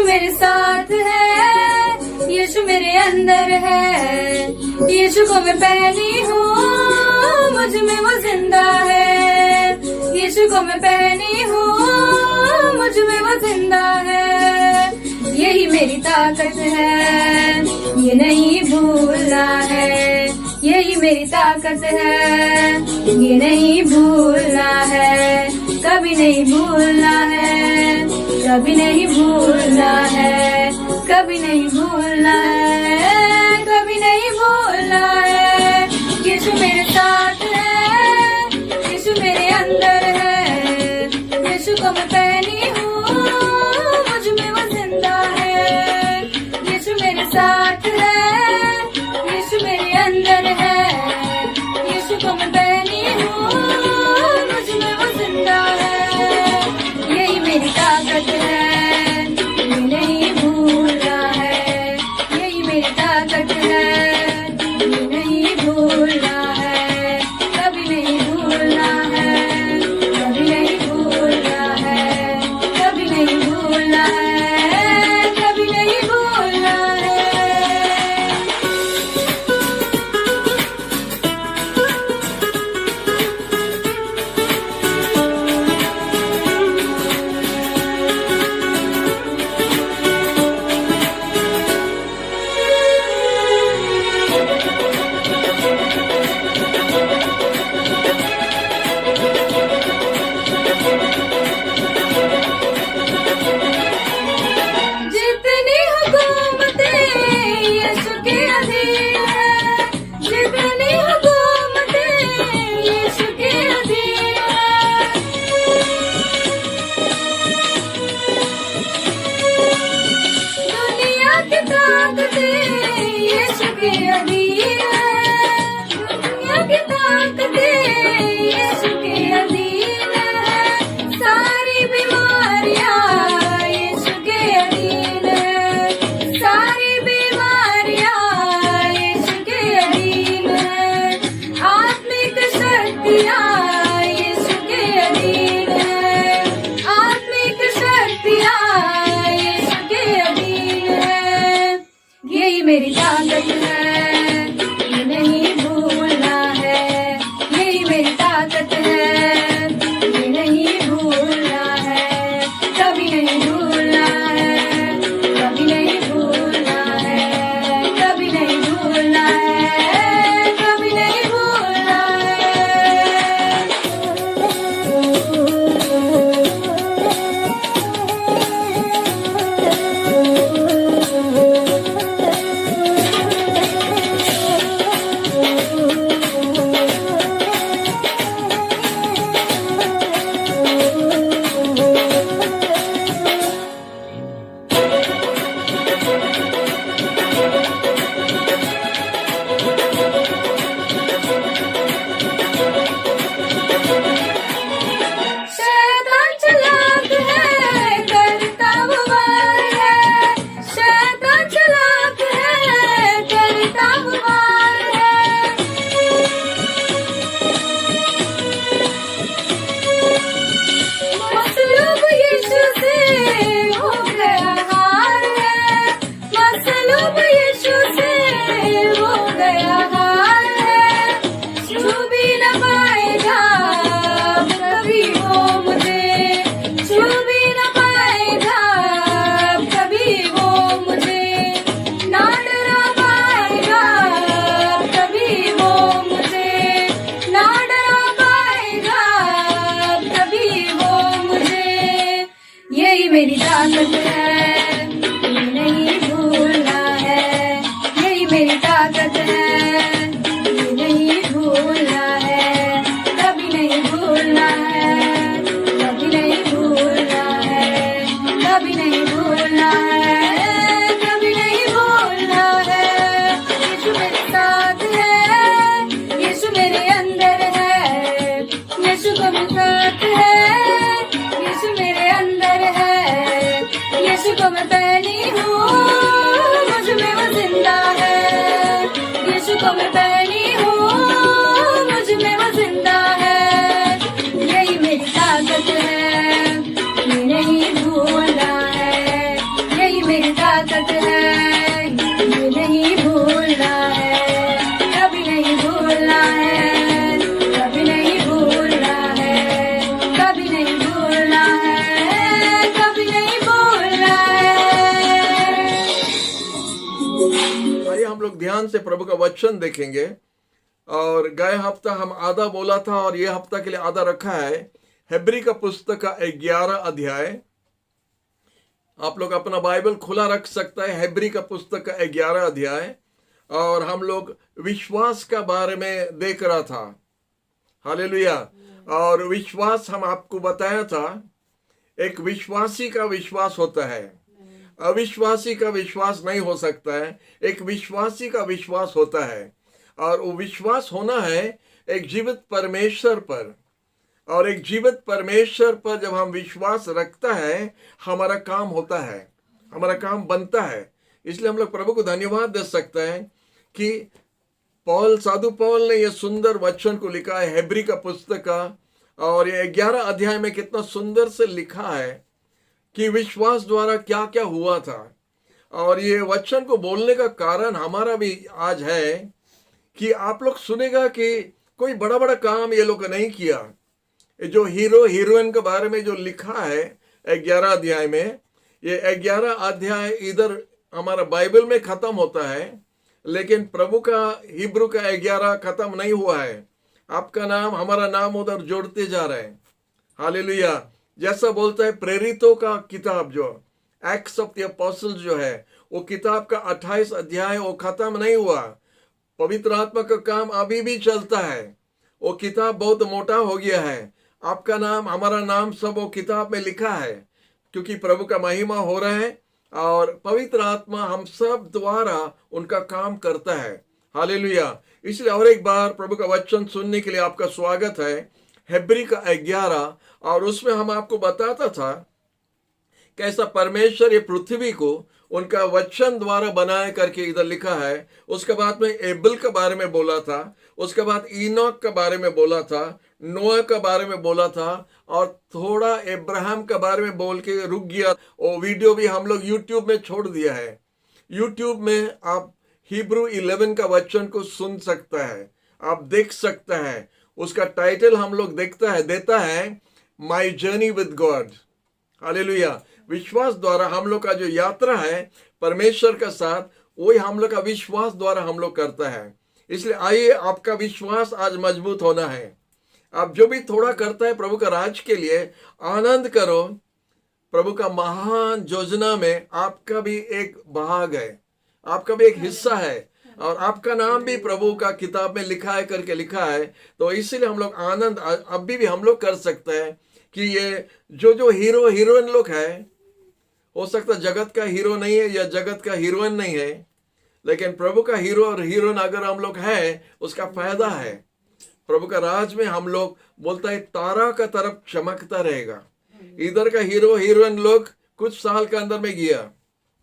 यीशु मेरे साथ है, यीशु मेरे अंदर है, यीशु को मैं पहनी हूँ, मुझ में वो जिंदा है। यीशु को मैं पहनी हूँ, मुझ में वो जिंदा है। यही मेरी ताकत है, ये नहीं भूलना है। यही मेरी ताकत है, ये नहीं भूलना है। कभी नहीं भूलना है, कभी नहीं भूलना है, कभी नहीं भूलना है, कभी नहीं भूलना है। यीशु मेरे साथ है, यीशु मेरे अंदर है, यीशु को मैं पहनी हूँ, मुझ में वो जिंदा है। यीशु मेरे साथ है, यीशु मेरे अंदर है, यीशु को मैं पहनी हूँ, मुझ में वो जिंदा है। यही मेरी ताकत है, ये नहीं भूलना है। यही मेरी ताकत है, ये नहीं भूलना है। कभी नहीं भूलना है, कभी नहीं भूलना है, कभी नहीं भूलना है, कभी नहीं भूलना है। जितनी हुकूमतें यीशु के अधीन है, जितनी हुकूमतें यीशु के अधीन है। दुनिया की ताकतें यीशु के अधीन है, दुनिया की ताकतें यीशु के अधीन है। सारी बीमारियां यीशु के अधीन है, सारी बीमारियां यीशु के अधीन है। आत्मिक शक्तियां यीशु के अधीन है, आत्मिक शक्तियां यीशु के अधीन है। यही मेरी ताकत है, ये नहीं भूलना है। यही मेरी ताकत है, ये नहीं भूलना है। कभी नहीं भूलना है, कभी नहीं भूलना है, कभी नहीं भूलना है, कभी नहीं भूलना शैतान चालाक है, करता वो वार है। शैतान चालाक है, करता वो वार है। मसलूब यीशु से हो गया हार है, मसलूब यीशु से हो गया हार है। छू भी न पाएगा कभी वो मुझे, छू भी न पाएगा कभी वो मुझे। ना डरा पाएगा कभी वो मुझे, ना डरा पाएगा कभी वो मुझे। यही मेरी ताकत है, ये नहीं भूलना है। यही मेरी ताकत है, ये नहीं भूलना है। कभी नहीं भूलना है, कभी नहीं भूलना है, कभी नहीं भूलना है, कभी नहीं भूलना है। यीशु मेरे साथ है, यीशु मेरे अंदर है, यीशु को मैं साथ है, यीशु मेरे अंदर है, यीशु को मैं पहनी हूँ, मुझ में वो जिंदा है। यीशु को मैं पहनी हूँ, मुझ में वो जिंदा है। यही मेरी ताकत है, ये नहीं भूलना है। यही ध्यान से प्रभु का वचन देखेंगे। और गए हफ्ता हम आधा बोला था और ये हफ्ता के लिए आधा रखा है। हेब्री का पुस्तक का 11 अध्याय, आप लोग अपना बाइबल खुला रख सकता है। हेब्री का पुस्तक का 11 अध्याय, और हम लोग विश्वास का बारे में देख रहा था। हालेलुया। और विश्वास हम आपको बताया था, एक विश्वासी का विश्वास होता है, अविश्वासी का विश्वास नहीं हो सकता है। एक विश्वासी का विश्वास होता है, और वो विश्वास होना है एक जीवित परमेश्वर पर। और एक जीवित परमेश्वर पर जब हम विश्वास रखता है, हमारा काम होता है, हमारा काम बनता है। इसलिए हम लोग प्रभु को धन्यवाद दे सकते हैं कि साधु पौल ने यह सुंदर वचन को लिखा है हेब्री का पुस्तक का, और ये 11 अध्याय में कितना सुंदर से लिखा है कि विश्वास द्वारा क्या क्या हुआ था। और ये वचन को बोलने का कारण हमारा भी आज है कि आप लोग सुनेगा कि कोई बड़ा बड़ा काम ये लोग नहीं किया। जो हीरो हीरोइन के बारे में जो लिखा है 11 अध्याय में, ये 11 अध्याय इधर हमारा बाइबल में खत्म होता है, लेकिन प्रभु का हिब्रू का 11 खत्म नहीं हुआ है। आपका नाम, हमारा नाम उधर जोड़ते जा रहे हैं। हालेलुया। जैसा बोलता है प्रेरितों का किताब, जो एक्ट्स ऑफ द अपोस्टल्स जो है, वो किताब का 28 अध्याय वो खत्म नहीं हुआ। पवित्र आत्मा का काम अभी भी चलता है। वो किताब बहुत मोटा हो गया है। आपका नाम, हमारा नाम सब वो किताब में लिखा है, क्योंकि प्रभु का महिमा हो रहा है और पवित्र आत्मा हम सब द्वारा उनका काम करता है। हालेलुया। इसलिए और एक बार प्रभु का वचन सुनने के लिए आपका स्वागत है। हेब्री का 11, और उसमें हम आपको बताता था कैसा परमेश्वर ये पृथ्वी को उनका वचन द्वारा बनाए करके इधर लिखा है। उसके बाद में एबल के बारे में बोला था, उसके बाद इनोक के बारे में बोला था, नोआ के बारे में बोला था, और थोड़ा इब्राहिम के बारे में बोल के रुक गया। वो वीडियो भी हम लोग यूट्यूब में छोड़ दिया है। यूट्यूब में आप हिब्रू 11 का वचन को सुन सकता है, आप देख सकता है। उसका टाइटल हम लोग देता है my journey with God. Hallelujah. विश्वास द्वारा हम लोग का जो यात्रा है परमेश्वर के साथ, वही हम लोग का विश्वास द्वारा हम लोग करता है। इसलिए आइए, आपका विश्वास आज मजबूत होना है। आप जो भी थोड़ा करता है प्रभु का राज के लिए, आनंद करो। प्रभु का महान योजना में आपका भी एक भाग है, आपका भी एक हिस्सा है, और आपका नाम भी प्रभु का किताब में लिखा है करके लिखा है। तो इसीलिए हम लोग आनंद अभी भी हम लोग कर सकते हैं कि ये जो हीरो हीरोइन लोग है, हो सकता जगत का हीरो नहीं है या जगत का हीरोइन नहीं है, लेकिन प्रभु का हीरो और हीरोइन अगर हम लोग है, उसका फायदा है। प्रभु का राज में हम लोग बोलता है तारा का तरफ चमकता रहेगा। इधर का हीरो हीरोइन लोग कुछ साल के अंदर में गया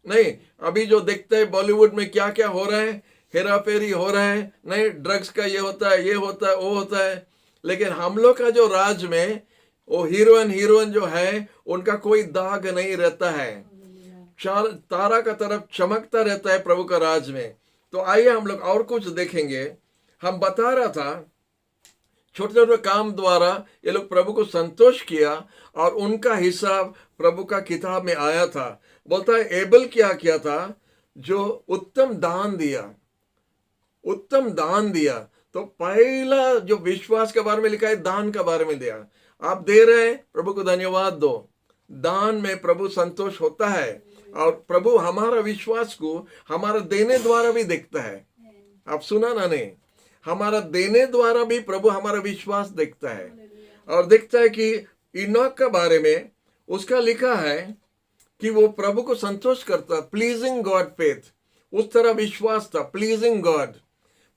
नहीं। अभी जो देखते हैं बॉलीवुड में क्या क्या हो रहा है, हेरा फेरी हो रहा है, नहीं ड्रग्स का ये होता है, ये होता है, वो होता है। लेकिन हम लोग का जो राज में वो हीरोइन जो है, उनका कोई दाग नहीं रहता है। तारा का तरफ चमकता रहता है प्रभु का राज में। तो आइए हम लोग और कुछ देखेंगे। हम बता रहा था छोटे छोटे काम द्वारा ये लोग प्रभु को संतोष किया, और उनका हिसाब प्रभु का किताब में आया था। बोलता है एबल क्या किया था, जो उत्तम दान दिया, उत्तम दान दिया। तो पहला जो विश्वास के बारे में लिखा है, दान के बारे में दिया। आप दे रहे हैं, प्रभु को धन्यवाद दो। दान में प्रभु संतोष होता है, और प्रभु हमारा विश्वास को हमारा देने द्वारा भी देखता है। आप सुना ना? नहीं, हमारा देने द्वारा भी प्रभु हमारा विश्वास देखता है। और देखता है कि इनोक के बारे में उसका लिखा है कि वो प्रभु को संतोष करता, प्लीजिंग गॉड फेथ। उस तरह विश्वास था, प्लीजिंग गॉड,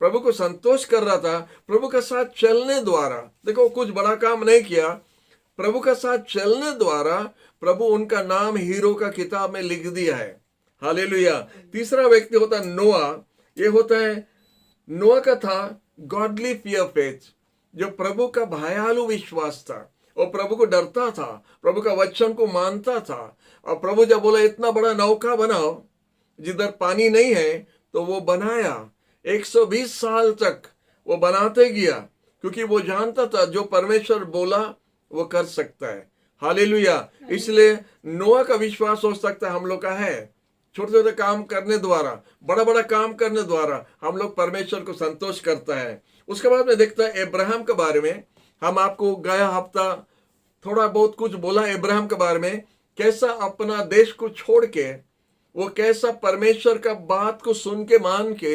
प्रभु को संतोष कर रहा था। प्रभु के साथ चलने द्वारा, देखो कुछ बड़ा काम नहीं किया, प्रभु के साथ चलने द्वारा प्रभु उनका नाम हीरो का किताब में लिख दिया है। हालेलुया। तीसरा व्यक्ति होता है नोआ। ये होता है, नोआ का था गॉडली फियर फेथ, जो प्रभु का भयालु विश्वास था। वो प्रभु को डरता था, प्रभु का वचन को मानता था। और प्रभु जब बोला इतना बड़ा नौका बनाओ जिधर पानी नहीं है, तो वो बनाया। 120 साल तक वो बनाते गया, क्योंकि वो जानता था जो परमेश्वर बोला वो कर सकता है। हालेलुया। इसलिए नोआ का विश्वास हो सकता है हम लोग का है, छोटे छोटे काम करने द्वारा, बड़ा बड़ा काम करने द्वारा हम लोग परमेश्वर को संतोष करता है। उसके बाद में देखता है अब्राहम के बारे में। हम आपको गया हफ्ता थोड़ा बहुत कुछ बोला अब्राहम के बारे में, कैसा अपना देश को छोड़ के वो कैसा परमेश्वर का बात को सुन के मान के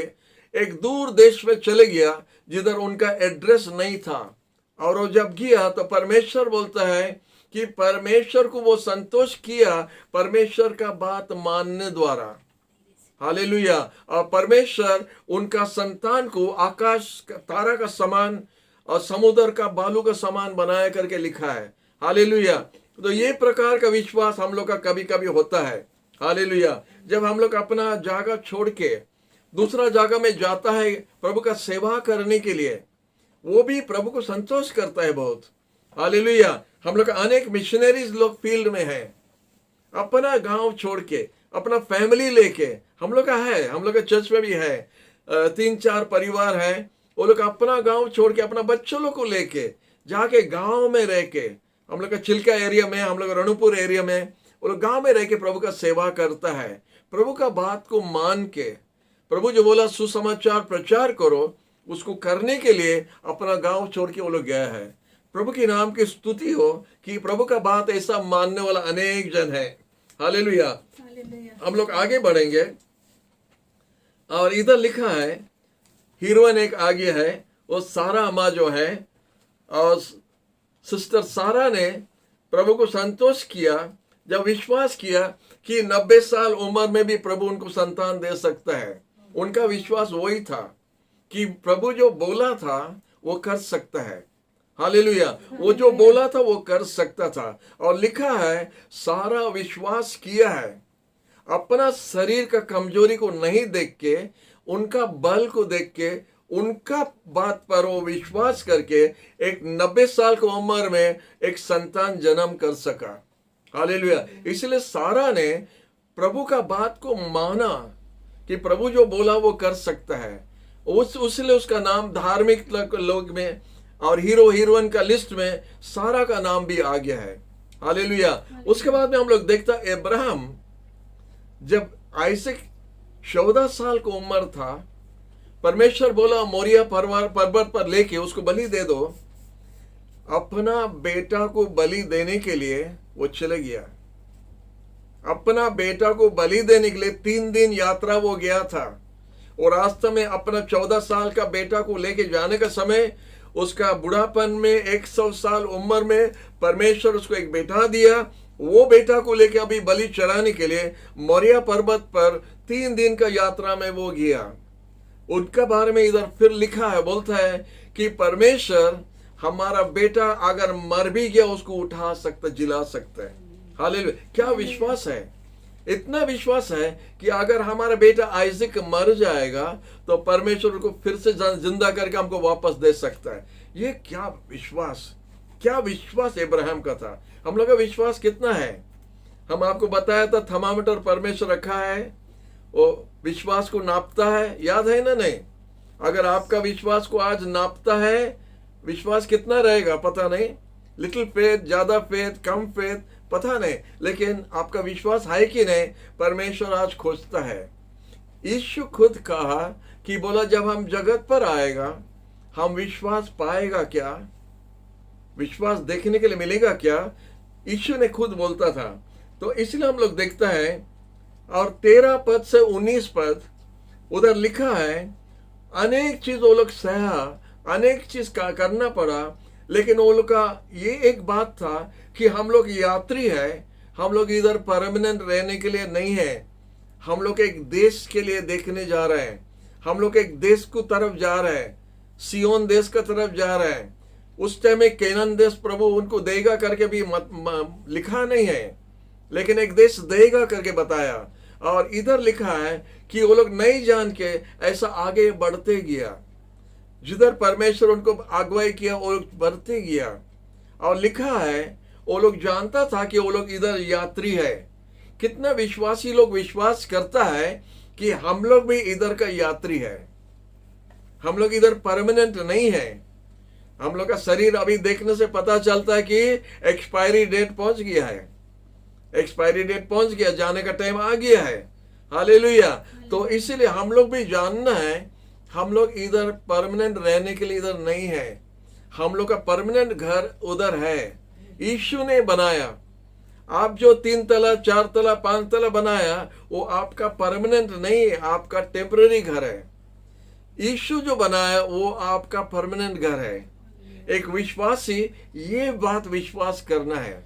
एक दूर देश में चले गया जिधर उनका एड्रेस नहीं था। और वो जब गया तो परमेश्वर बोलता है कि परमेश्वर को वो संतोष किया परमेश्वर का बात मानने द्वारा। हालेलुया। और परमेश्वर उनका संतान को आकाश तारा का समान और समुद्र का बालू का समान बनाया करके लिखा है। हालेलुया। तो ये प्रकार का विश्वास हम लोग का कभी कभी होता है। हालेलुया। जब हम लोग अपना जगह छोड़ के दूसरा जगह में जाता है प्रभु का सेवा करने के लिए, वो भी प्रभु को संतोष करता है बहुत। हालेलुया। हम लोग अनेक मिशनरीज लोग फील्ड में हैं, अपना गांव छोड़ के अपना फैमिली लेके, हम लोग का है, हम लोग का चर्च में भी है 3-4 परिवार है, वो लोग अपना गांव छोड़ के अपना बच्चों लोग को लेके जाके गांव में रह के, हम लोग का चिल्का एरिया में, हम लोग रणुपुर एरिया में, वो लोग गांव में रह के प्रभु का सेवा करता है। प्रभु का बात को मान के, प्रभु जो बोला सुसमाचार प्रचार करो, उसको करने के लिए अपना गांव छोड़ के वो लोग गया है। प्रभु के नाम की स्तुति हो कि प्रभु का बात ऐसा मानने वाला अनेक जन है। हालेलुया। हम लोग आगे बढ़ेंगे और इधर लिखा है हीरोइन एक आगे है, वो सारा माँ जो है, और सिस्टर सारा ने प्रभु को संतोष किया जब विश्वास किया कि 90 साल उम्र में भी प्रभु उनको संतान दे सकता है। उनका विश्वास वही था कि प्रभु जो बोला था वो कर सकता है। हालेलुया। वो जो बोला था वो कर सकता था। और लिखा है सारा विश्वास किया है, अपना शरीर का कमजोरी को नहीं देख के, उनका बल को देख के, उनका बात पर वो विश्वास करके एक 90 साल की उम्र में एक संतान जन्म कर सका। हालेलुया। इसलिए सारा ने प्रभु का बात को माना कि प्रभु जो बोला वो कर सकता है। उसलिए उसका नाम धार्मिक लोग में और हीरो हीरोइन का लिस्ट में सारा का नाम भी आ गया है। हालेलुया। उसके बाद में हम लोग देखता अब्राहम, जब आइसक 14 साल की उम्र था, परमेश्वर बोला मोरिया पर्वत पर लेके उसको बलि दे दो। अपना बेटा को बलि देने के लिए वो चले गया। अपना बेटा को बलि देने के लिए 3 दिन यात्रा वो गया था, और रास्ते में अपना 14 साल का बेटा को लेके जाने का समय, उसका बुढ़ापन में 100 साल उम्र में परमेश्वर उसको एक बेटा दिया। वो बेटा को लेके अभी बलि चढ़ाने के लिए मोरिया पर्वत पर 3 दिन का यात्रा में वो गया। उनका बारे में इधर फिर लिखा है, बोलता है कि परमेश्वर हमारा बेटा अगर मर भी गया उसको उठा सकता, जिला सकता है। हालेलुया। क्या विश्वास है! इतना विश्वास है कि अगर हमारा बेटा आइजक मर जाएगा तो परमेश्वर को फिर से जिंदा करके हमको वापस दे सकता है। ये क्या विश्वास, क्या विश्वास अब्राहम का था। हम लोग का विश्वास कितना है? हम आपको बताया था थर्मामीटर परमेश्वर रखा है, वो विश्वास को नापता है, याद है ना? नहीं। अगर आपका विश्वास को आज नापता है, विश्वास कितना रहेगा पता नहीं। लिटिल फेथ, ज्यादा फेथ, कम फेथ, पता नहीं, लेकिन आपका विश्वास है कि नहीं, परमेश्वर आज खोजता है। यीशु खुद कहा कि बोला जब हम जगत पर आएगा हम विश्वास पाएगा क्या, विश्वास देखने के लिए मिलेगा क्या, यीशु ने खुद बोलता था। तो इसलिए हम लोग देखता है, और 13 पद से 19 पद उधर लिखा है, अनेक चीज वो लोग सहा, अनेक चीज का करना पड़ा, लेकिन वो लोग का ये एक बात था कि हम लोग यात्री है, हम लोग इधर परमानेंट रहने के लिए नहीं है, हम लोग एक देश के लिए देखने जा रहे हैं, हम लोग एक देश को तरफ जा रहे हैं, सियोन देश का तरफ जा रहे हैं। उस टाइम में केनान देश प्रभु उनको देगा करके भी लिखा नहीं है, लेकिन एक देश देगा करके बताया। और इधर लिखा है कि वो लोग नहीं जान के ऐसा आगे बढ़ते गया, जिधर परमेश्वर उनको अगुवाई किया वो लोग बढ़ते गया। और लिखा है वो लोग जानता था कि वो लोग इधर यात्री है। कितना विश्वासी लोग विश्वास करता है कि हम लोग भी इधर का यात्री है, हम लोग इधर परमानेंट नहीं है। हम लोग का शरीर अभी देखने से पता चलता है कि एक्सपायरी डेट पहुंच गया है, एक्सपायरी डेट पहुंच गया, जाने का टाइम आ गया है। हालेलुया। तो इसीलिए हम लोग भी जानना है, हम लोग इधर परमानेंट रहने के लिए इधर नहीं है, हम लोग का परमानेंट घर उधर है, यीशु ने बनाया। आप जो 3 तला 4 तला 5 तला बनाया वो आपका परमानेंट नहीं है, आपका टेम्पररी घर है। यीशु जो बनाया वो आपका परमानेंट घर है। एक विश्वासी ये बात विश्वास करना है।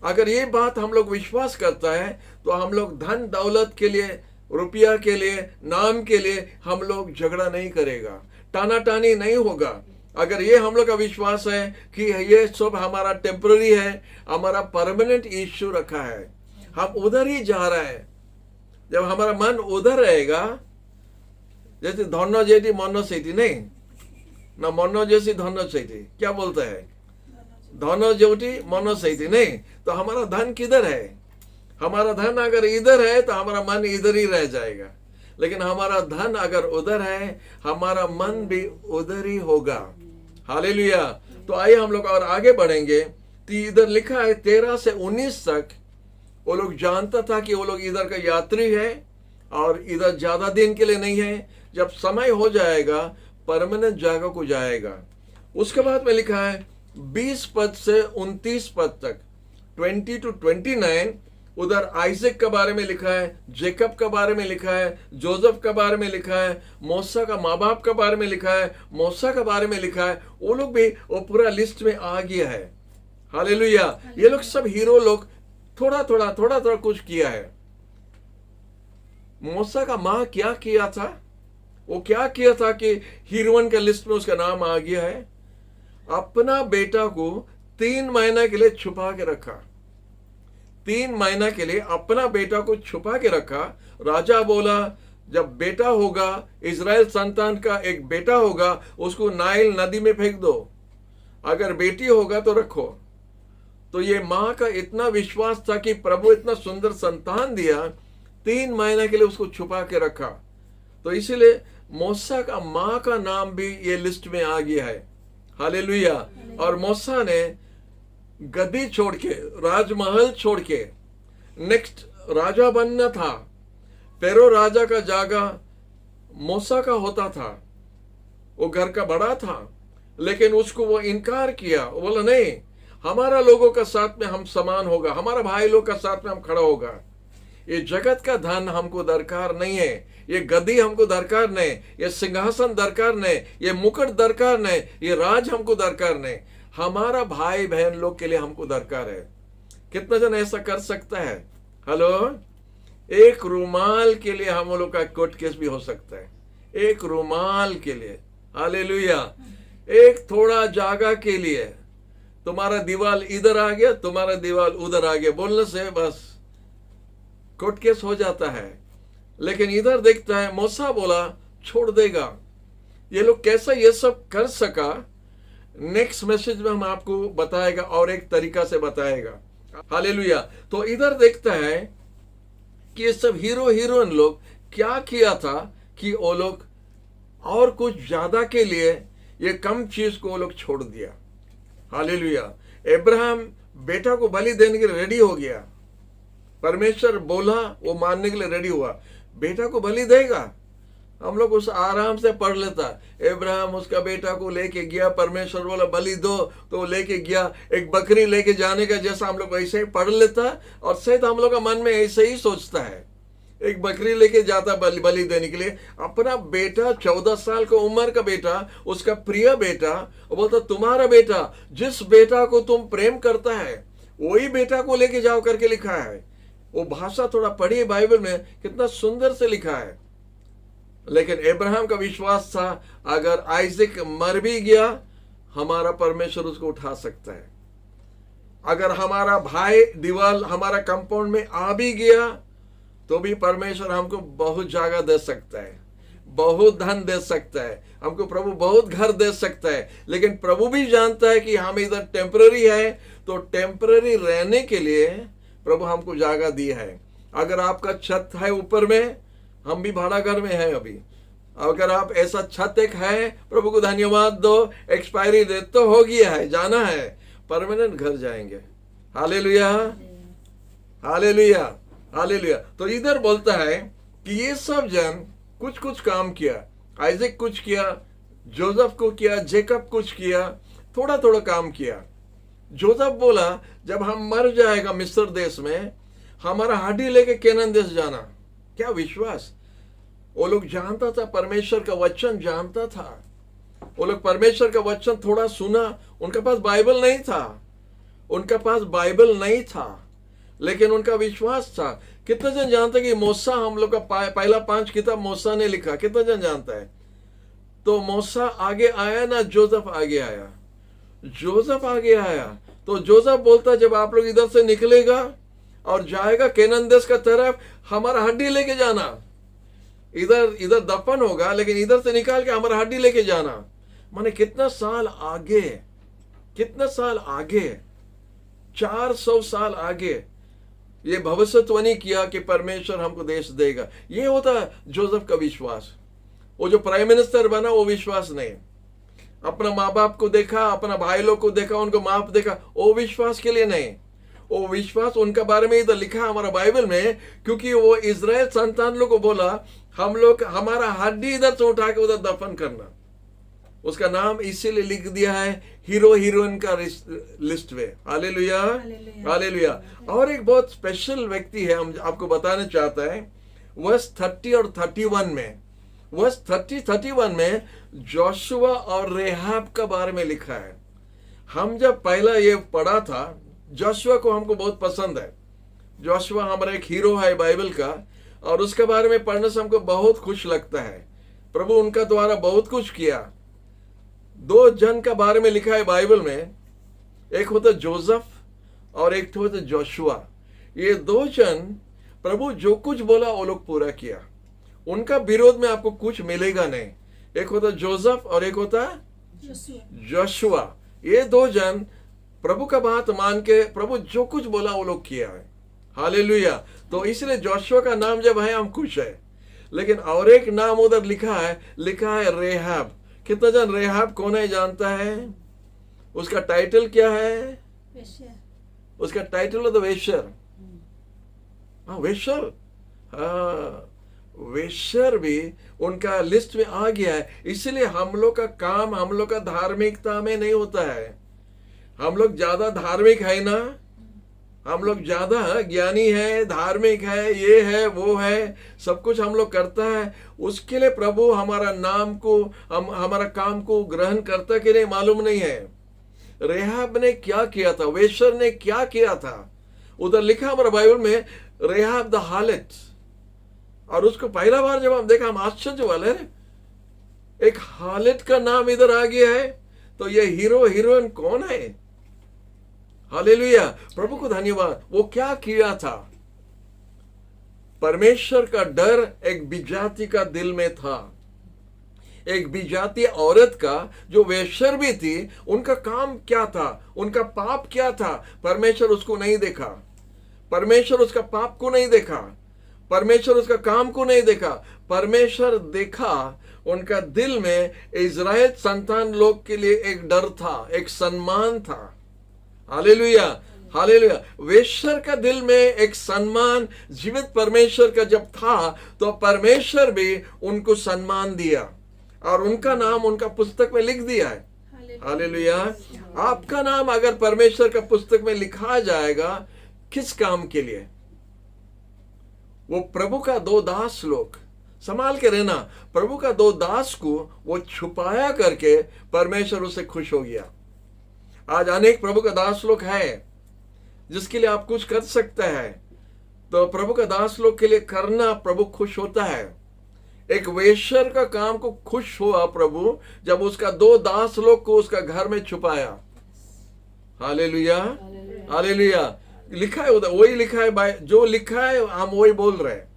अगर ये बात हम लोग विश्वास करता है तो हम लोग धन दौलत के लिए, रुपया के लिए, नाम के लिए हम लोग झगड़ा नहीं करेगा, टाना टानी नहीं होगा। अगर ये हम लोग का विश्वास है कि ये सब हमारा टेम्पररी है, हमारा परमानेंट यीशु रखा है, हम उधर ही जा रहे हैं। जब हमारा मन उधर रहेगा, जैसे धन्य जेठी मनो सेठी, नहीं ना मनो जैसी धन्य सेठी, क्या बोलता है, धन्य जेठी मनो सेठी, नहीं तो हमारा धन किधर है? हमारा धन अगर इधर है तो हमारा मन इधर ही रह जाएगा, लेकिन हमारा धन अगर उधर है हमारा मन भी उधर ही होगा। हालेलुया। तो आइए हम लोग और आगे बढ़ेंगे। तो इधर लिखा है 13 से 19 तक, वो लोग जानता था कि वो लोग इधर का यात्री है और इधर ज्यादा दिन के लिए नहीं है, जब समय हो जाएगा परमानेंट जगह को जाएगा। उसके बाद में लिखा है 20 पद से 29 पद तक, 20 to 29, उधर आइजक के बारे में लिखा है, जेकब के बारे में लिखा है, जोसेफ के बारे में लिखा है, मूसा का माँ बाप के बारे में लिखा है, मूसा के बारे में लिखा है। वो लोग भी वो पूरा लिस्ट में आ गया है। हालेलुया। ये लोग सब हीरो लोग थोड़ा थोड़ा कुछ किया है। मूसा का माँ क्या किया था, वो क्या किया था कि हीरोइन का लिस्ट में उसका नाम आ गया है। अपना बेटा को 3 महीने के लिए छुपा के रखा, 3 महीना के लिए अपना बेटा को छुपा के रखा। राजा बोला जब बेटा होगा, इजराइल संतान का एक बेटा होगा, उसको नाइल नदी में फेंक दो, अगर बेटी होगा तो रखो। तो ये माँ का इतना विश्वास था कि प्रभु इतना सुंदर संतान दिया, 3 महीने के लिए उसको छुपा के रखा। तो इसीलिए मूसा का माँ का नाम भी ये लिस्ट में आ गया है। हालेलुया। और मूसा ने गद्दी छोड़ के, राजमहल छोड़ के नेक्स्ट राजा बनना था। फेरो राजा का जगह मूसा का होता था, वो घर का बड़ा था, लेकिन उसको वो इनकार किया। वो बोला नहीं, हमारा लोगों का साथ में हम समान होगा, हमारा भाई लोग का साथ में हम खड़ा होगा। ये जगत का धन हमको दरकार नहीं है, ये गद्दी हमको दरकार नहीं, ये सिंहासन दरकार नहीं, ये मुकुट दरकार नहीं, ये राज हमको दरकार नहीं, हमारा भाई बहन लोग के लिए हमको दरकार है। कितना जन ऐसा कर सकता है? हेलो। एक रुमाल के लिए हम लोग का कोर्ट केस भी हो सकता है, एक रुमाल के लिए। हालेलुया। एक थोड़ा जगह के लिए तुम्हारा दीवार इधर आ गया, तुम्हारा दीवार उधर आ गया, बोलने से बस कोर्ट केस हो जाता है। लेकिन इधर देखता है मूसा बोला छोड़ देगा। ये लोग कैसा ये सब कर सका, नेक्स्ट मैसेज में हम आपको बताएगा और एक तरीका से बताएगा। हालेलुया। तो इधर देखता है कि ये सब हीरो हीरोइन लोग क्या किया था कि वो लोग और कुछ ज्यादा के लिए ये कम चीज को वो लोग छोड़ दिया। हालेलुया। अब्राहम बेटा को बलि देने के लिए रेडी हो गया, परमेश्वर बोला वो मानने के लिए रेडी हुआ, बेटा को बलि देगा। हम लोग उस आराम से पढ़ लेता, अब्राहम उसका बेटा को लेके गया, परमेश्वर बोला बलि दो तो लेके गया। एक बकरी लेके जाने का जैसा हम लोग वैसे ही पढ़ लेता, और शायद हम लोग का मन में ऐसे ही सोचता है, एक बकरी लेके जाता बलि देने के लिए। अपना बेटा 14 साल का उम्र का बेटा, उसका प्रिय बेटा, वो बोलता तुम्हारा बेटा जिस बेटा को तुम प्रेम करता है वही बेटा को लेके जाओ करके लिखा है। वो भाषा थोड़ा पढ़िए बाइबल में, कितना सुंदर से लिखा है। लेकिन अब्राहम का विश्वास था अगर आइजक मर भी गया हमारा परमेश्वर उसको उठा सकता है। अगर हमारा भाई दीवार हमारा कंपाउंड में आ भी गया तो भी परमेश्वर हमको बहुत जगह दे सकता है, बहुत धन दे सकता है, हमको प्रभु बहुत घर दे सकता है। लेकिन प्रभु भी जानता है कि हम इधर टेम्पररी है, तो टेम्पररी रहने के लिए प्रभु हमको जगह दी है। अगर आपका छत है ऊपर में, हम भी भाड़ा घर में है अभी, अगर आप ऐसा छत एक है, प्रभु को धन्यवाद दो, एक्सपायरी डेट तो हो गया है, जाना है, परमानेंट घर जाएंगे। Hallelujah, hallelujah, hallelujah. तो इधर बोलता है कि ये सब जन कुछ कुछ काम किया। आइजक कुछ किया, जोसेफ को किया, जेकब कुछ किया, थोड़ा थोड़ा काम किया। जोसेफ बोला जब हम मर जाएगा मिस्र देश में, हमारा हड्डी लेके केनान देश जाना। क्या विश्वास! वो लोग जानता था, परमेश्वर का वचन जानता था। वो लोग परमेश्वर का वचन थोड़ा सुना। उनके पास बाइबल नहीं था, उनका पास बाइबल नहीं था, लेकिन उनका विश्वास था। कितना जन जानता है कि मूसा, हम लोग का पहला 5 किताब मूसा ने लिखा? कितना जन जानता है? तो मूसा आगे आया ना, जोसेफ आगे आया। जोसेफ आगे आया तो जोसेफ बोलता जब आप लोग इधर से निकलेगा और जाएगा केनान देश का तरफ, हमारा हड्डी लेके जाना। इधर इधर दफन होगा, लेकिन इधर से निकाल के हमारा हड्डी लेके जाना। माने कितना साल आगे, कितना साल आगे, 400 साल आगे ये भविष्यवाणी किया कि परमेश्वर हमको देश देगा। ये होता जोसेफ का विश्वास। वो जो प्राइम मिनिस्टर बना वो विश्वास नहीं। अपना माँ बाप को देखा, अपना भाई लोग को देखा, उनको माफ देखा, वो विश्वास के लिए नहीं। वो विश्वास उनका बारे में इधर लिखा है हमारा बाइबल में, क्योंकि वो इजराइल संतान लोग को बोला हम लोग हमारा हड्डी इधर से उठा के उधर दफन करना। उसका नाम इसीलिए लिख दिया है हीरो हीरोइन का लिस्ट में। Hallelujah, hallelujah. और एक बहुत स्पेशल व्यक्ति है, हम आपको बताना चाहता है। वर्स 30 और 31 में, वर्स 30-31 में जोशुआ और रेहाब का बारे में लिखा है। हम जब पहला ये पढ़ा था, जोशुआ को हमको बहुत पसंद है। जोशुआ हमारा एक हीरो है बाइबल का, और उसके बारे में पढ़ने से हमको बहुत खुश लगता है। प्रभु उनका द्वारा बहुत कुछ किया। 2 जन का बारे में लिखा है बाइबल में, एक होता जोसेफ और एक होता जोशुआ। ये 2 जन प्रभु जो कुछ बोला वो लोग पूरा किया। उनका विरोध में आपको कुछ मिलेगा नहीं। एक होता जोसेफ और एक होता जोशुआ। ये 2 जन प्रभु का बात मान के प्रभु जो कुछ बोला वो लोग किया है। हालेलुया। तो इसलिए जोशुआ का नाम जब है हम खुश है। लेकिन और एक नाम उधर लिखा है रेहाब। कितना जन रेहाब कौन है जानता है? उसका टाइटल क्या है? उसका टाइटल है द वेश्यर। हाँ, वेश्यर। हाँ, वेश्यर भी उनका लिस्ट में आ गया है। इसलिए हम लोग का काम, हम लोग का धार्मिकता में नहीं होता है। हम लोग ज्यादा धार्मिक है ना, हम लोग ज्यादा ज्ञानी है, धार्मिक है, ये है वो है, सब कुछ हम लोग करता है। उसके लिए प्रभु हमारा नाम को, हमारा काम को ग्रहण करता कि नहीं मालूम नहीं है। रेहाब ने क्या किया था, वेश्यर ने क्या किया था, उधर लिखा हमारा बाइबल में, रेहाब द हार्लट। और उसको पहला बार जब हम देखा हम आश्चर्य वाले, एक हार्लट का नाम इधर आ गया है, तो ये हीरो हीरोइन कौन है? हालेलुया, प्रभु को धन्यवाद। वो क्या किया था? परमेश्वर का डर एक विजाति का दिल में था। एक विजाती औरत का जो वेश्यर भी थी, उनका काम क्या था, उनका पाप क्या था? परमेश्वर उसको नहीं देखा। परमेश्वर उसका पाप को नहीं देखा। परमेश्वर उसका काम को नहीं देखा। परमेश्वर देखा उनका दिल में इजराइल संतान लोग के लिए एक डर था, एक सम्मान था। Hallelujah, hallelujah. वेश्यर का दिल में एक सम्मान जीवित परमेश्वर का जब था, तो परमेश्वर भी उनको सम्मान दिया और उनका नाम उनका पुस्तक में लिख दिया है। हालेलुया। आपका नाम अगर परमेश्वर का पुस्तक में लिखा जाएगा, किस काम के लिए? वो प्रभु का 2 दास लोग, संभाल के रहना। प्रभु का 2 दास को वो छुपाया करके परमेश्वर उससे खुश हो गया। आज अनेक प्रभु का दास लोग है जिसके लिए आप कुछ कर सकते हैं, तो प्रभु का दास लोग के लिए करना प्रभु खुश होता है। एक वेश्यर का काम को खुश हुआ प्रभु जब उसका 2 दास लोग को उसका घर में छुपाया। Hallelujah, hallelujah. लिखा है उधर, वही लिखा है, जो लिखा है हम वही बोल रहे हैं।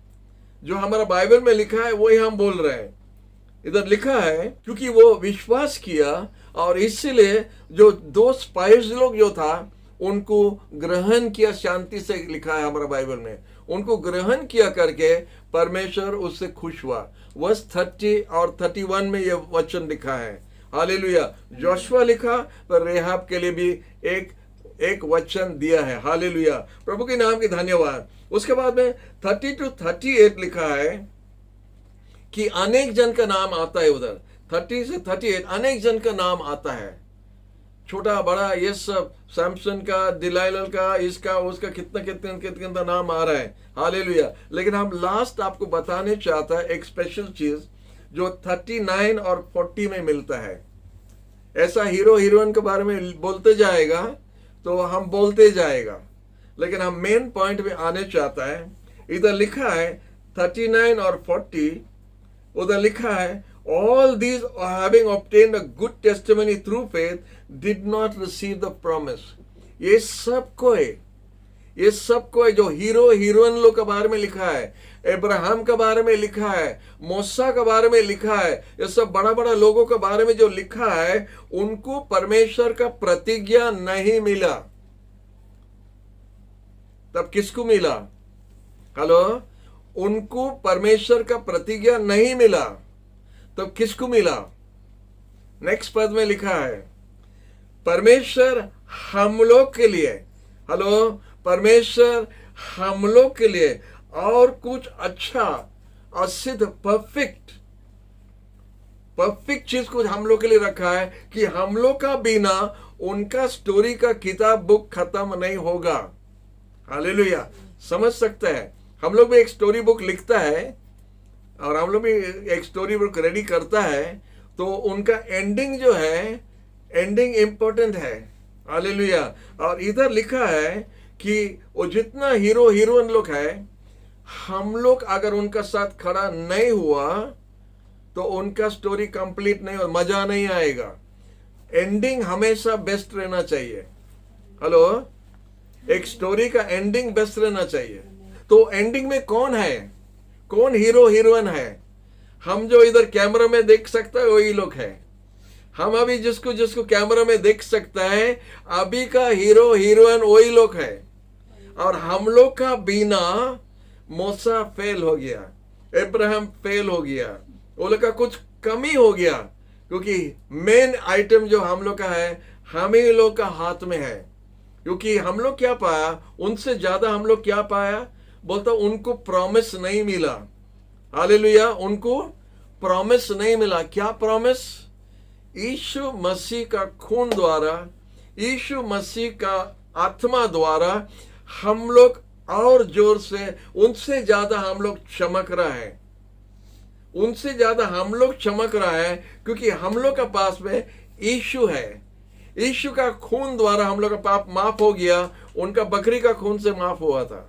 जो हमारा बाइबल में लिखा है वही हम बोल रहे हैं। इधर लिखा है क्योंकि वो विश्वास किया, और इसलिए जो 2 स्पाइस लोग जो था उनको ग्रहण किया, शांति से लिखा है हमारा बाइबल में। उनको ग्रहण किया करके परमेश्वर उससे खुश हुआ। वर्स 30 और 31 में ये वचन लिखा है। हालेलुया। जोशुआ लिखा, पर रेहाब के लिए भी एक वचन दिया है। हालेलुया, प्रभु के नाम की धन्यवाद। उसके बाद में 30 to 38 लिखा है। कि अनेक जन का नाम आता है उधर 30 से 38 अनेक जन का नाम आता है, छोटा बड़ा ये सब, सैमसन का, दिलाइल का, इसका उसका, कितना कितना कितना नाम आ रहा है। हालेलुया। लेकिन हम लास्ट आपको बताने चाहता है एक स्पेशल चीज जो 39 और 40 में मिलता है। ऐसा हीरो हीरोइन के बारे में बोलते जाएगा तो हम बोलते जाएगा, लेकिन हम मेन पॉइंट में आने चाहता है। इधर लिखा है 39 और 40, उधर लिखा है all these having obtained a good testimony through faith did not receive the promise। ये सबको है जो हीरो हीरोइन लोग के बारे में लिखा है, अब्राहम के बारे में लिखा है, मूसा के बारे में लिखा है, ये सब बड़ा बड़ा लोगों के बारे में जो लिखा है, उनको परमेश्वर का प्रतिज्ञा नहीं मिला। तब किसको मिला? हेलो, उनको परमेश्वर का प्रतिज्ञा नहीं मिला, तब किसको मिला? नेक्स्ट पद में लिखा है परमेश्वर हम लोग के लिए, हेलो, परमेश्वर हम लोग के लिए और कुछ अच्छा और सिद्ध परफेक्ट चीज कुछ हम लोग के लिए रखा है कि हम लोग का बिना उनका स्टोरी का किताब बुक खत्म नहीं होगा। हालेलुया। समझ सकते हैं? हम लोग भी एक स्टोरी बुक लिखता है और हम लोग भी एक स्टोरी बुक रेडी करता है, तो उनका एंडिंग जो है, एंडिंग इंपॉर्टेंट है। हालेलुया। और इधर लिखा है कि वो जितना हीरो हीरोइन लोग है, हम लोग अगर उनका साथ खड़ा नहीं हुआ तो उनका स्टोरी कंप्लीट नहीं और मजा नहीं आएगा। एंडिंग हमेशा बेस्ट रहना चाहिए। हेलो, एक स्टोरी का एंडिंग बेस्ट रहना चाहिए। तो एंडिंग में कौन है, कौन हीरो हीरोइन है? हम जो इधर कैमरा में देख सकते हैं वही लोग है। हम अभी जिसको जिसको कैमरा में देख सकता है, अभी का हीरो हीरोइन वही लोग है। और हम लोग का बिना मूसा फेल हो गया, अब्राहम फेल हो गया, वो लोग का कुछ कमी हो गया, क्योंकि मेन आइटम जो हम लोग का है, हम ही लोग का हाथ में है। क्योंकि हम लोग क्या पाया, उनसे ज्यादा हम लोग क्या पाया? बोलता उनको प्रॉमिस नहीं मिला। हालेलुया। उनको प्रॉमिस नहीं मिला। क्या प्रॉमिस? यीशु मसीह का खून द्वारा, यीशु मसीह का आत्मा द्वारा हम लोग और जोर से, उनसे ज्यादा हम लोग चमक रहा है, उनसे ज्यादा हम लोग चमक रहा है, क्योंकि हम लोग के पास में यीशु है। यीशु का खून द्वारा हम लोग का पाप माफ हो गया। उनका बकरी का खून से माफ हुआ था,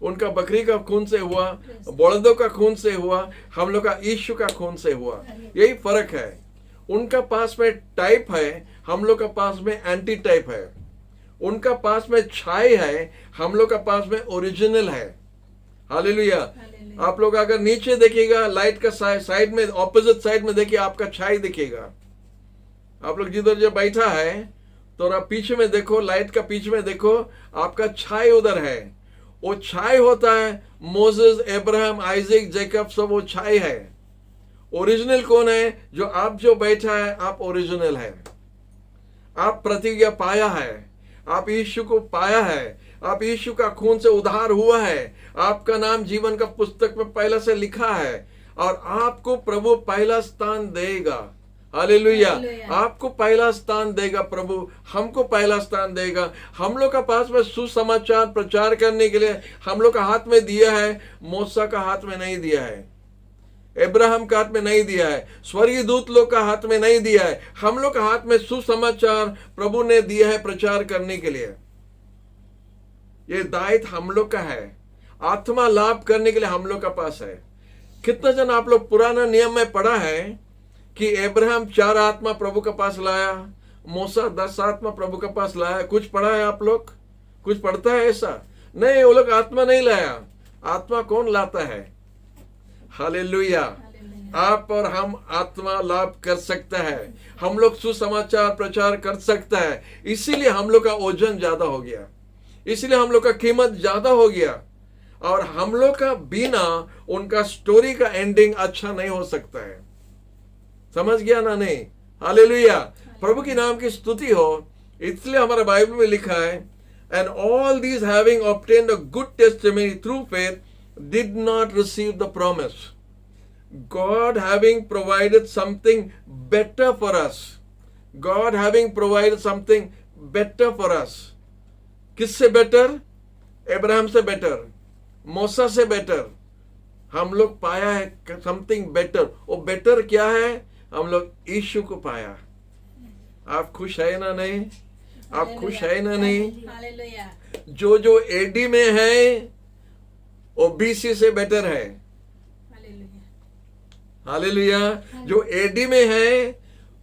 उनका बकरी का खून से हुआ, बलदों का खून से हुआ, हम लोग का यीशु का खून से हुआ। यही फर्क है। उनका पास में टाइप है, हम लोग का पास में एंटी टाइप है। उनका पास में छाई है, हम लोग का पास में ओरिजिनल है। हालेलुया। आप लोग अगर नीचे देखिएगा, लाइट का साइड में, ऑपोजिट साइड में देखिए, आपका छाई दिखेगा। आप लोग जिधर जो बैठा है, तो पीछे में देखो, लाइट का पीछे में देखो, आपका छाई उधर है। वो छाई होता है मोसेस, अब्राहम, आइजैक, जैकब, सब वो छाई है। ओरिजिनल कौन है? जो आप जो बैठा है, आप ओरिजिनल है। आप प्रतिज्ञा पाया है, आप यीशु को पाया है, आप यीशु का खून से उद्धार हुआ है, आपका नाम जीवन का पुस्तक में पहले से लिखा है, और आपको प्रभु पहला स्थान देगा। हालेलुया। आपको पहला स्थान देगा प्रभु, हमको पहला स्थान देगा। हम लोग का पास में सुसमाचार प्रचार करने के लिए हम लोग का हाथ में दिया है, मूसा का हाथ में नहीं दिया है, अब्राहम का हाथ में नहीं दिया है, स्वर्गीय दूत लोग का हाथ में नहीं दिया है। हम लोग का हाथ में सुसमाचार प्रभु ने दिया है प्रचार करने के लिए। ये दायित्व हम लोग का है, आत्मा लाभ करने के लिए हम लोग का पास है। कितना जन आप लोग पुराना नियम में पढ़ा है कि अब्राहम 4 आत्मा प्रभु के पास लाया, मूसा 10 आत्मा प्रभु के पास लाया? कुछ पढ़ा है आप लोग? कुछ पढ़ता है ऐसा? नहीं, वो लोग आत्मा नहीं लाया। आत्मा कौन लाता है? हालेलुया। आप और हम आत्मा लाभ कर सकता है, हम लोग सुसमाचार प्रचार कर सकता है। इसीलिए हम लोग का ओजन ज्यादा हो गया, इसीलिए हम लोग का कीमत ज्यादा हो गया, और हम लोग का बिना उनका स्टोरी का एंडिंग अच्छा नहीं हो सकता है। समझ गया ना? नहीं। हालेलुया। प्रभु की नाम की स्तुति हो। इसलिए हमारा बाइबल में लिखा है, and all these having obtained a good testimony through faith did not receive the promise. God having provided something better for us. God having provided something better for us. किससे बेटर? अब्राहम से better, मूसा से better. हम लोग पाया है something better. वो better क्या है? हम लोग यीशु को पाया। आप खुश है ना? नहीं? आप खुश है ना? नहीं? हालेलुया। जो एडी में है वो बीसी से बेटर है। हालेलुया। हालेलुया। जो एडी में है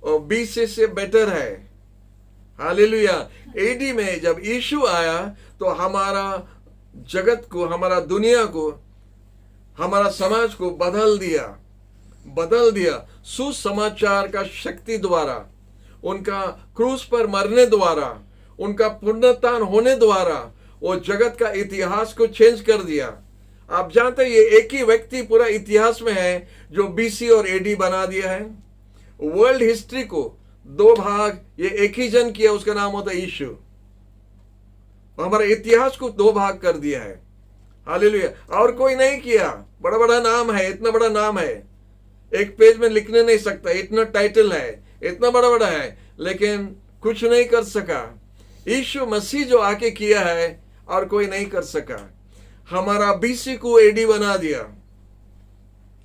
वो बीसी से बेटर है। हालेलुया। एडी में जब यीशु आया तो हमारा जगत को, हमारा दुनिया को, हमारा समाज को बदल दिया सुसमाचार का शक्ति द्वारा, उनका क्रूस पर मरने द्वारा, उनका पुनरुत्थान होने द्वारा वो जगत का इतिहास को चेंज कर दिया। आप जानते हैं ये एक ही व्यक्ति पूरा इतिहास में है जो बीसी और एडी बना दिया है। वर्ल्ड हिस्ट्री को दो भाग ये एक ही जन किया, उसका नाम होता है यीशु। हमारे इतिहास को दो भाग कर दिया है। हालेलुया। और कोई नहीं किया। बड़ा बड़ा नाम है, इतना बड़ा नाम है, एक पेज में लिखने नहीं सकता, इतना टाइटल है, इतना बड़ा बड़ा है, लेकिन कुछ नहीं कर सका। यीशु मसीह जो आके किया है और कोई नहीं कर सका। हमारा बीसी को एडी बना दिया।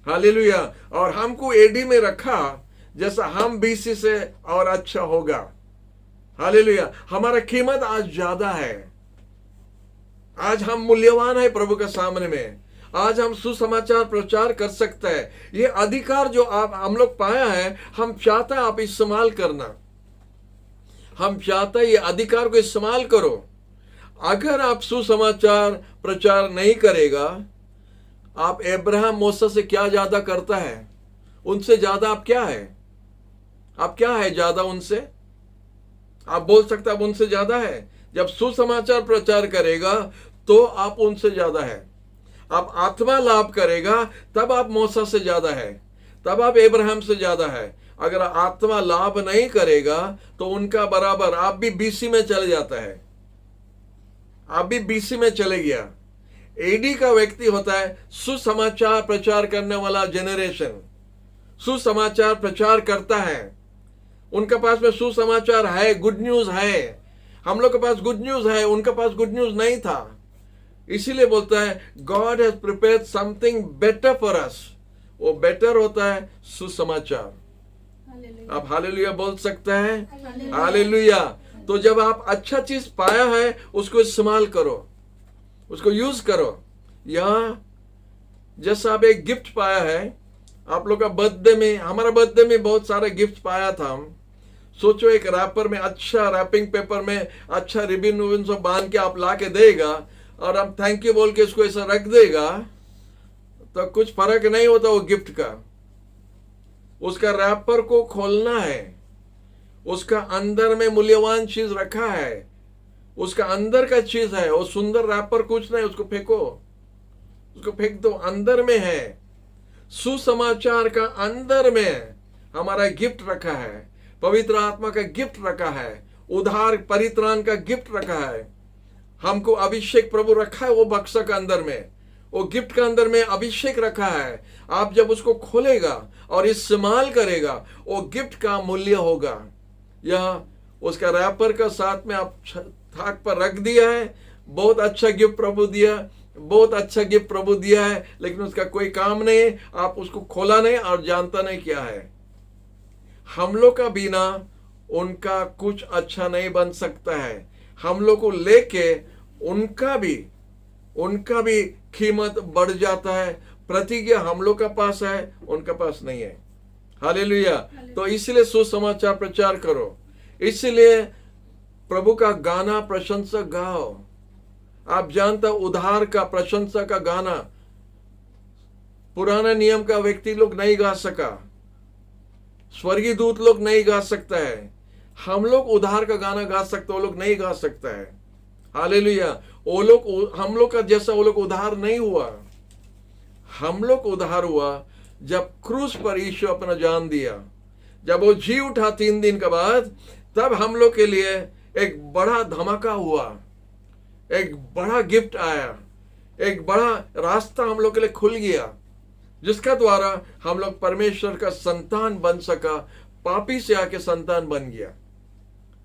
हालेलुया। और हमको एडी में रखा जैसा हम बीसी से और अच्छा होगा। हालेलुया। हमारा कीमत आज ज्यादा है। आज हम मूल्यवान है प्रभु के सामने में। आज हम सुसमाचार प्रचार कर सकते हैं। ये अधिकार जो हम लोग पाया है, हम चाहते हैं आप इस्तेमाल करना। हम चाहते हैं ये अधिकार को इस्तेमाल करो। अगर आप सुसमाचार प्रचार नहीं करेगा, आप अब्राहम मूसा से क्या ज्यादा करता है? उनसे ज्यादा आप क्या है? आप क्या है ज्यादा उनसे? आप बोल सकते आप उनसे ज्यादा है। जब सुसमाचार प्रचार करेगा तो आप उनसे ज्यादा है। आप आत्मा लाभ करेगा तब आप मूसा से ज्यादा है, तब आप अब्राहम से ज्यादा है। अगर आत्मा लाभ नहीं करेगा तो उनका बराबर आप भी बीसी में चले जाता है। आप भी बीसी में चले गया। एडी का व्यक्ति होता है सुसमाचार प्रचार करने वाला जेनरेशन। सुसमाचार प्रचार करता है, उनके पास में सुसमाचार है, गुड न्यूज है। हम लोग के पास गुड न्यूज है, उनके पास गुड न्यूज नहीं था। इसीलिए बोलता है God has prepared something better for us. वो बेटर होता है सुसमाचार। आप हालेलुया बोल सकते हैं? हालेलुया। तो जब आप अच्छा चीज पाया है उसको इस्तेमाल करो, उसको यूज करो। यहां जैसा आप एक गिफ्ट पाया है, आप लोग का बर्थडे में, हमारा बर्थडे में बहुत सारे गिफ्ट पाया था। हम सोचो एक रैपर में, अच्छा रैपिंग पेपर में अच्छा रिबिन विबिन सब बांध के आप ला के देगा और हम थैंक यू बोल के इसको ऐसा रख देगा तो कुछ फर्क नहीं होता वो गिफ्ट का। उसका रैपर को खोलना है, उसका अंदर में मूल्यवान चीज रखा है, उसका अंदर का चीज है। वो सुंदर रैपर कुछ नहीं, उसको फेंको, उसको फेंक दो। अंदर में है सुसमाचार का, अंदर में हमारा गिफ्ट रखा है, पवित्र आत्मा का गिफ्ट रखा है, उद्धार परित्राण का गिफ्ट रखा है। हमको अभिषेक प्रभु रखा है वो बक्सा का अंदर में, वो गिफ्ट का अंदर में अभिषेक रखा है। आप जब उसको खोलेगा और इस्तेमाल करेगा, वो गिफ्ट का मूल्य होगा। यह उसका रैपर का साथ में आप थाक पर रख दिया है। बहुत अच्छा गिफ्ट प्रभु दिया, बहुत अच्छा गिफ्ट प्रभु दिया है, लेकिन उसका कोई काम नहीं है। आप उसको खोला नहीं और जानता नहीं क्या है। हम लोग का बिना उनका कुछ अच्छा नहीं बन सकता है। हम लोग को लेके उनका भी कीमत बढ़ जाता है। प्रतिज्ञा हम लोग का पास है, उनका पास नहीं है। हालेलुया। तो इसलिए सुसमाचार प्रचार करो। इसलिए प्रभु का गाना प्रशंसा गाओ। आप जानते हो उद्धार का प्रशंसा का गाना पुराना नियम का व्यक्ति लोग नहीं गा सका, स्वर्गीय दूत लोग नहीं गा सकता है। हम लोग उद्धार का गाना गा सकते, वो लोग नहीं गा सकता है। हालेलुया। वो लोग, हम लोग का जैसा वो लोग उद्धार नहीं हुआ। हम लोग उद्धार हुआ जब क्रूस पर यीशु अपना जान दिया, जब वो जी उठा 3 दिन के बाद, तब हम लोग के लिए एक बड़ा धमाका हुआ, एक बड़ा गिफ्ट आया, एक बड़ा रास्ता हम लोग के लिए खुल गया। जिसका द्वारा हम लोग परमेश्वर का संतान बन सका, पापी से आके संतान बन गया।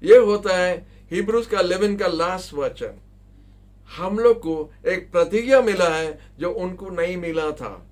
ये होता है हिब्रूज का 11 का लास्ट वचन। हम लोग को एक प्रतिज्ञा मिला है जो उनको नहीं मिला था।